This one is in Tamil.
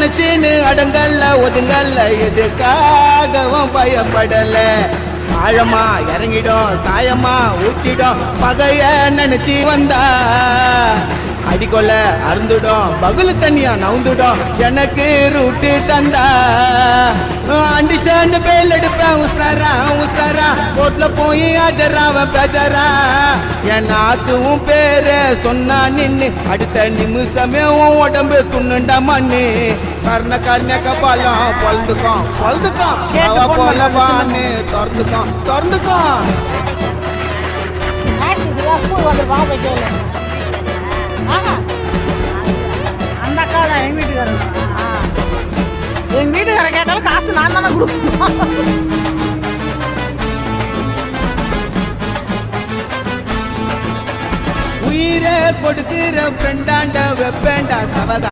நினைச்சேன்னு அடங்கல்ல ஒதுங்கல்ல எதுக்காகவும் பயப்படல ஆழமா இறங்கிடும் சாயமா ஊட்டிடும் பகைய நினைச்சு வந்தா அடிக்கொள்ள அருந்துடும் பகுல தண்ணியா நவுந்துடும் எனக்கு ரூட்டு தந்தா அண்டிஷன் பேல் எடுப்பேன் உசாரா உசாரா கோட்ல போய் ஆஜராவன் பேஜரா என் நாக்குவும் பேரு சொன்னா நின்னு அடுத்த நிமிஷமே உன் உடம்பு துண்ணுண்டா மண்ணு கர்ண கர்ண கபாலம் பொழுதுக்கும் பொழுதுக்கும் அவ போலவான்னு திறந்துக்கும் திறந்துக்கும் அந்த கால எங்க வீட்டுக்காரர் கேட்டாலும் காசு நான் தானே கொடுப்பேன். உயிரை கொடுக்கிற ஃப்ரெண்டாண்ட வெப்பேண்டா சவகா